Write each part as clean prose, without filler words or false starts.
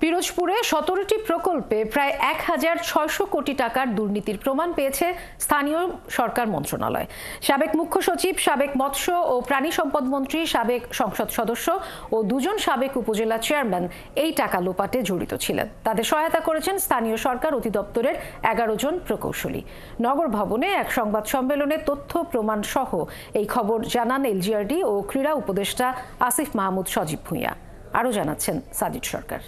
পিরোজপুরে 17টি প্রকল্পে প্রায় ১,৬০০ কোটি টাকার দুর্নীতির প্রমাণ পেয়েছে স্থানীয় সরকার মন্ত্রণালয়। সাবেক মুখ্য সচিব, সাবেক মৎস্য ও প্রাণী সম্পদ মন্ত্রী, সাবেক সংসদ সদস্য ও দুজন সাবেক উপজেলা চেয়ারম্যান এই টাকা লোপাটে জড়িত ছিলেন। তাদের সহায়তা করেছেন স্থানীয় সরকার অধিদপ্তরের 11 জন প্রকৌশলী। নগর ভবনে এক সংবাদ সম্মেলনে তথ্য প্রমাণ সহ এই খবর জানান এলজিআরডি ও ক্রীড়া উপদেষ্টা আসিফ মাহমুদ সজীব ভুঁইয়া। আরও জানাচ্ছেন সাজিদ সরকার।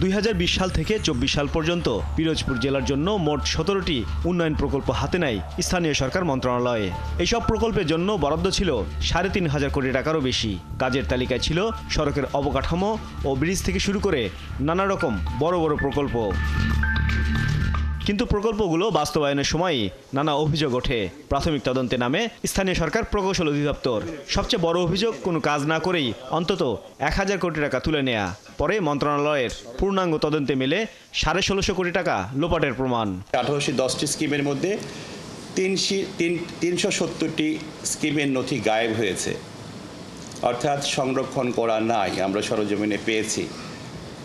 2020 সাল থেকে 24 সাল পর্যন্ত পিরোজপুর জেলার জন্য মোট 17টি উন্নয়ন প্রকল্প হাতে নেয় স্থানীয় সরকার মন্ত্রণালয়ে। এইসব প্রকল্পের জন্য বরাদ্দ ছিল 3,500 কোটি টাকারও বেশি। কাজের তালিকায় ছিল সড়কের অবকাঠামো ও ব্রিজ থেকে শুরু করে নানা রকম বড় বড় প্রকল্প। কিন্তু প্রকল্পগুলো বাস্তবায়নের সময় নানা অভিযোগ ওঠে। প্রাথমিক তদন্তে নামে স্থানীয় সরকার প্রকৌশল অধিদপ্তর। সবচেয়ে বড় অভিযোগ, কোনো কাজ না করেই অন্তত 1,000 কোটি টাকা তুলে নেয়া। পরে মন্ত্রণালয়ের পূর্ণাঙ্গ তদন্তে মেলে 1650 কোটি টাকা লোপাটের প্রমাণ। 1810টি স্কিমের মধ্যে 370টি স্কিমের নথি গায়েব হয়েছে, অর্থাৎ সংরক্ষণ করা নাই। আমরা সরজমিনে পেয়েছি।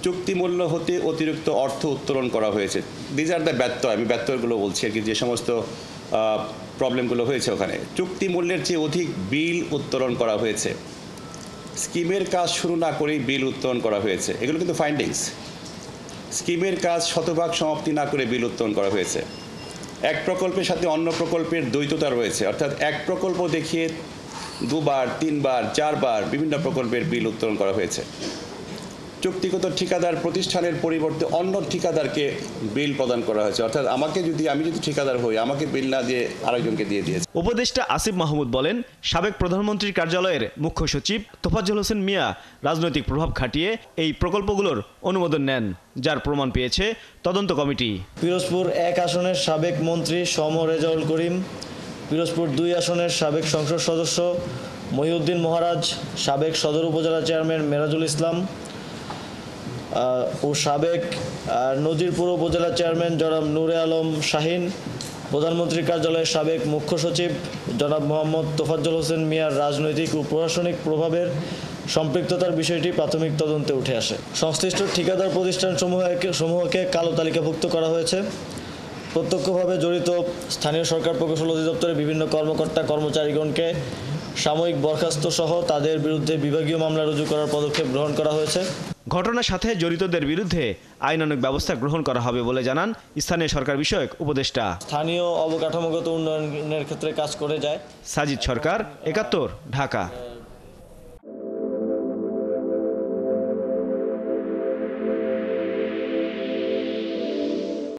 চুক্তিমূল্য হতে অতিরিক্ত অর্থ উত্তোলন করা হয়েছে। দিজ আর দ্য ব্যত্যয়, আমি ব্যত্যয়গুলো বলছি আর কি, যে সমস্ত প্রবলেমগুলো হয়েছে ওখানে। চুক্তি মূল্যের চেয়ে অধিক বিল উত্তোলন করা হয়েছে। স্কিমের কাজ শুরু না করেই বিল উত্তোলন করা হয়েছে। এগুলো কিন্তু ফাইন্ডিংস। স্কিমের কাজ শতভাগ সমাপ্তি না করে বিল উত্তোলন করা হয়েছে। এক প্রকল্পের সাথে অন্য প্রকল্পের দ্বৈততা রয়েছে, অর্থাৎ এক প্রকল্প দেখিয়ে 2বার 3বার 4বার বিভিন্ন প্রকল্পের বিল উত্তোলন করা হয়েছে। চুক্তিগত ঠিকাদার প্রতিষ্ঠানের পরিবর্তে অন্য ঠিকাদারকে বিল প্রদান করা হয়েছে, অর্থাৎ আমি যদি ঠিকাদার হই, আমাকে বিল না দিয়ে আরেকজনকে দিয়ে দিয়েছে। উপদেষ্টা আসিফ মাহমুদ বলেন, সাবেক প্রধানমন্ত্রীর কার্যালয়ের মুখ্য সচিব তোফাজ্জল হোসেন মিয়া রাজনৈতিক প্রভাব খাটিয়ে এই প্রকল্পগুলোর অনুমোদন নেন, যার প্রমাণ পেয়েছে তদন্ত কমিটি। পিরোজপুর 1 আসনের সাবেক মন্ত্রী সম রেজাউল করিম, পিরোজপুর 2 আসনের সাবেক সংসদ সদস্য মহিউদ্দিন মহারাজ, সাবেক সদর উপজেলা চেয়ারম্যান মেরাজুল ইসলাম ও সাবেক নজিরপুর উপজেলা চেয়ারম্যান জনাব নূরে আলম শাহিন, প্রধানমন্ত্রীর কার্যালয়ের সাবেক মুখ্য সচিব জনাব মোহাম্মদ তোফাজ্জল হোসেন মিয়ার রাজনৈতিক ও প্রশাসনিক প্রভাবের সম্পৃক্ততার বিষয়টি প্রাথমিক তদন্তে উঠে আসে। সংশ্লিষ্ট ঠিকাদার প্রতিষ্ঠানসমূহকে কালো তালিকাভুক্ত করা হয়েছে। প্রত্যক্ষভাবে জড়িত স্থানীয় সরকার প্রকৌশল অধিদপ্তরের বিভিন্ন কর্মকর্তা কর্মচারীগণকে সাময়িক বরখাস্ত সহ তাদের বিরুদ্ধে বিভাগীয় মামলা রুজু করার পদক্ষেপ গ্রহণ করা হয়েছে। ঘটনার সাথে জড়িতদের বিরুদ্ধে আইনানুগ ব্যবস্থা গ্রহণ করা হবে বলে জানান স্থানীয় সরকার বিষয়ক উপদেষ্টা। স্থানীয় অবকাঠামোগত উন্নয়নের ক্ষেত্রে কাজ করে যায়। সাজিদ সরকার, 71, ঢাকা।